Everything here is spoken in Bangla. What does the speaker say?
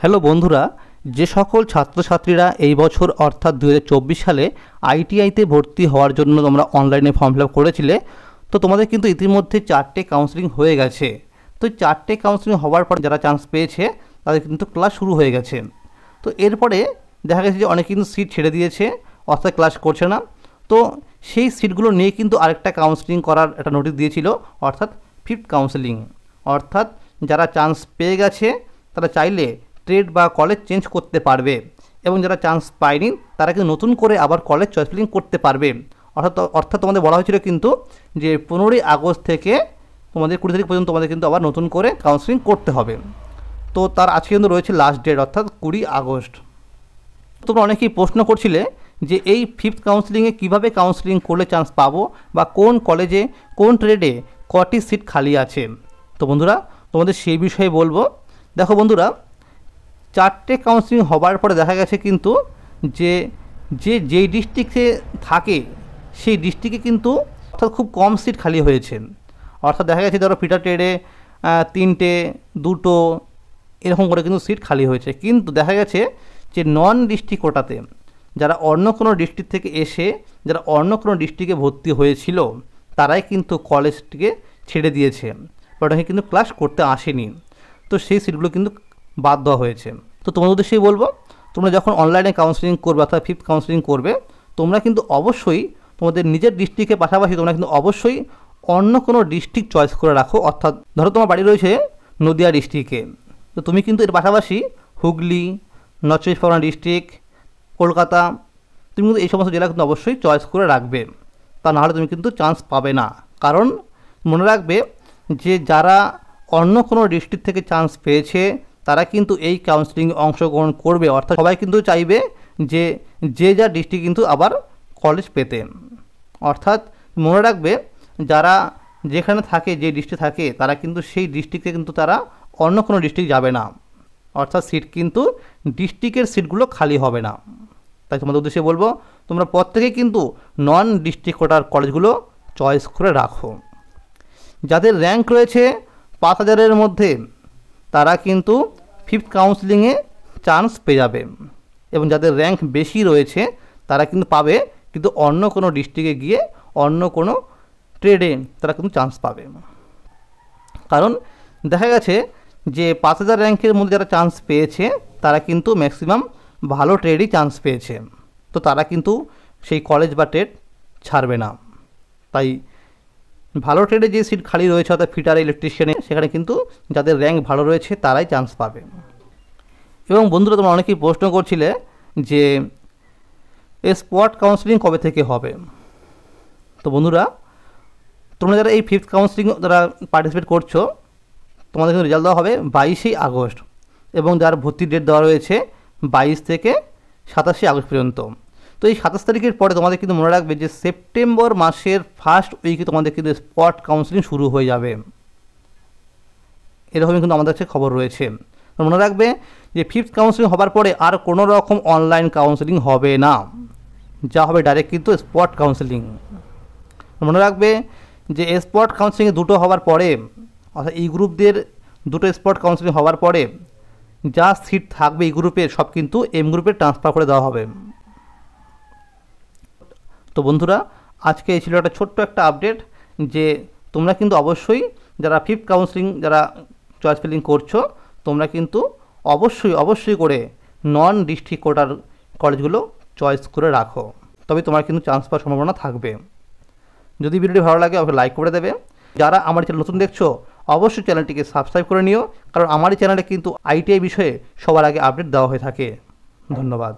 হ্যালো বন্ধুরা, যে সকল ছাত্রছাত্রীরা এই বছর অর্থাৎ 2024 সালে আইটিআইতে ভর্তি হওয়ার জন্য তোমরা অনলাইনে ফর্ম ফিল আপ করেছিলে, তো তোমাদের কিন্তু ইতিমধ্যে 4টে কাউন্সেলিং হয়ে গেছে। তো 4টে কাউন্সেলিং হওয়ার পর যারা চান্স পেয়েছে তাদের কিন্তু ক্লাস শুরু হয়ে গেছে। তো এরপরে দেখা গেছে যে অনেকে কিন্তু সিট ছেড়ে দিয়েছে, অর্থাৎ ক্লাস করছে না। তো সেই সিটগুলো নিয়ে কিন্তু আরেকটা কাউন্সেলিং করার একটা নোটিশ দিয়েছিল, অর্থাৎ 5th কাউন্সেলিং। অর্থাৎ যারা চান্স পেয়ে গেছে তারা চাইলে ট্রেড বা কলেজ চেঞ্জ করতে পারবে, এবং যারা চান্স পায়নি তারা কিন্তু নতুন করে আবার কলেজ চয়েস ফিলিং করতে পারবে। অর্থাৎ তোমাদের বলা হয়েছিল কিন্তু যে 15ই আগস্ট থেকে তোমাদের 20 তারিখ পর্যন্ত তোমাদের কিন্তু আবার নতুন করে কাউন্সেলিং করতে হবে। তো তার আজকে কিন্তু রয়েছে লাস্ট ডেট, অর্থাৎ 20 আগস্ট। তোমরা অনেকেই প্রশ্ন করছিলে যে এই 5th কাউন্সেলিংয়ে কীভাবে কাউন্সেলিং করলে চান্স পাবো, বা কোন কলেজে কোন ট্রেডে কটি সিট খালি আছে। তো বন্ধুরা তোমাদের সেই বিষয়ে বলবো। দেখো বন্ধুরা, 4টে কাউন্সেলিং হবার পরে দেখা গেছে কিন্তু যেই ডিস্ট্রিক্টে থাকে সেই ডিস্ট্রিক্টে কিন্তু অর্থাৎ খুব কম সিট খালি হয়েছে। অর্থাৎ দেখা গেছে ধরো ফিটার ট্রেডে 3টে 2টো এরকম করে কিন্তু সিট খালি হয়েছে। কিন্তু দেখা গেছে যে নন ডিস্ট্রিক্ট কোটাতে যারা অন্য কোনো ডিস্ট্রিক্ট থেকে এসে যারা অন্য কোনো ডিস্ট্রিক্টে ভর্তি হয়েছিল তারাই কিন্তু কলেজটিকে ছেড়ে দিয়েছে, ওটাকে কিন্তু ক্লাস করতে আসেনি। তো সেই সিটগুলো কিন্তু বাদ দেওয়া হয়েছে। তো তোমাদের উদ্দেশ্যেই বলবো, তোমরা যখন অনলাইনে কাউন্সেলিং করবে অর্থাৎ 5th কাউন্সেলিং করবে, তোমরা কিন্তু অবশ্যই তোমাদের নিজের ডিস্ট্রিক্টের পাশাপাশি তোমরা কিন্তু অবশ্যই অন্য কোনো ডিস্ট্রিক্ট চয়েস করে রাখো। অর্থাৎ ধরো তোমার বাড়ি রয়েছে নদিয়া ডিস্ট্রিক্টে, তো তুমি কিন্তু এর পাশাপাশি হুগলি, নর্থ চব্বিশ পরগনা ডিস্ট্রিক্ট, কলকাতা, তুমি কিন্তু এই সমস্ত জেলা কিন্তু অবশ্যই চয়েস করে রাখবে। তা নাহলে তুমি কিন্তু চান্স পাবে না। কারণ মনে রাখবে যে যারা অন্য কোনো ডিস্ট্রিক্ট থেকে চান্স পেয়েছে তারা কিন্তু এই কাউন্সেলিংয়ে অংশগ্রহণ করবে। অর্থাৎ সবাই কিন্তু চাইবে যে যা ডিস্ট্রিক্ট কিন্তু আবার কলেজ পেতে। অর্থাৎ মনে রাখবে যারা যেখানে থাকে, যে ডিস্ট্রিক্ট থাকে, তারা কিন্তু সেই ডিস্ট্রিক্টে কিন্তু তারা অন্য কোনো ডিস্ট্রিক্ট যাবে না। অর্থাৎ সিট কিন্তু ডিস্ট্রিক্টের সিটগুলো খালি হবে না। তাই তোমাদের উদ্দেশ্যে বলবো, তোমরা প্রত্যেকেই কিন্তু নন ডিস্ট্রিক্ট কোটার কলেজগুলো চয়েস করে রাখো। যাদের র্যাঙ্ক রয়েছে 5000-এর মধ্যে তারা কিন্তু 5th কাউন্সেলিংয়ে চান্স পেয়ে যাবে, এবং যাদের র্যাঙ্ক বেশি রয়েছে তারা কিন্তু পাবে, কিন্তু অন্য কোনো ডিস্ট্রিক্টে গিয়ে অন্য কোনো ট্রেডে তারা কিন্তু চান্স পাবে। কারণ দেখা গেছে যে 5000 র্যাঙ্কের মধ্যে যারা চান্স পেয়েছে তারা কিন্তু ম্যাক্সিমাম ভালো ট্রেডই চান্স পেয়েছে। তো তারা কিন্তু সেই কলেজ বা ট্রেড ছাড়বে না। তাই ভালো ট্রেডে যে সিট খালি রয়েছে অর্থাৎ ফিটার, ইলেকট্রিশিয়ানে, সেখানে কিন্তু যাদের র্যাঙ্ক ভালো রয়েছে তারাই চান্স পাবে। এবং বন্ধুরা তোমরা অনেকেই প্রশ্ন করছিলে যে স্পট কাউন্সেলিং কবে থেকে হবে। তো বন্ধুরা তোমরা যারা এই 5th কাউন্সেলিং যারা পার্টিসিপেট করছো, তোমাদের কিন্তু রেজাল্ট দেওয়া হবে 22 আগস্ট, এবং যার ভর্তির ডেট দেওয়া রয়েছে 22 থেকে 27 আগস্ট পর্যন্ত। তো এই 27 তারিখের পরে তোমাদের কিন্তু মনে রাখবে যে সেপ্টেম্বর মাসের ফার্স্ট উইকে তোমাদের কিন্তু স্পট কাউন্সেলিং শুরু হয়ে যাবে, এরকমই কিন্তু আমাদের কাছে খবর রয়েছে। মনে রাখবে যে 5th কাউন্সেলিং হবার পরে আর কোনো রকম অনলাইন কাউন্সেলিং হবে না, যা হবে ডাইরেক্ট কিন্তু স্পট কাউন্সেলিং। মনে রাখবে যে স্পট কাউন্সেলিং 2টো হওয়ার পরে, অর্থাৎ এই গ্রুপদের 2টো স্পট কাউন্সেলিং হওয়ার পরে যা সিট থাকবে এই গ্রুপের সব কিন্তু এম গ্রুপে ট্রান্সফার করে দেওয়া হবে। তো বন্ধুরা আজকে এই ছিল একটা ছোট্ট একটা আপডেট, যে তোমরা কিন্তু অবশ্যই যারা 5th কাউন্সেলিং যারা চয়েস ফিলিং করছো, তোমরা কিন্তু অবশ্যই করে নন ডিস্ট্রিক্ট কোটার কলেজগুলো চয়েস করে রাখো, তবে তোমার কিন্তু চান্স পাওয়ার সম্ভাবনা থাকবে। যদি ভিডিওটি ভালো লাগে অবশ্যই লাইক করে দেবে। যারা আমার চ্যানেল নতুন দেখছো অবশ্যই চ্যানেলটিকে সাবস্ক্রাইব করে নিও, কারণ আমার এই চ্যানেলে কিন্তু আইটিআই বিষয়ে সবার আগে আপডেট দেওয়া হয়ে থাকে। ধন্যবাদ।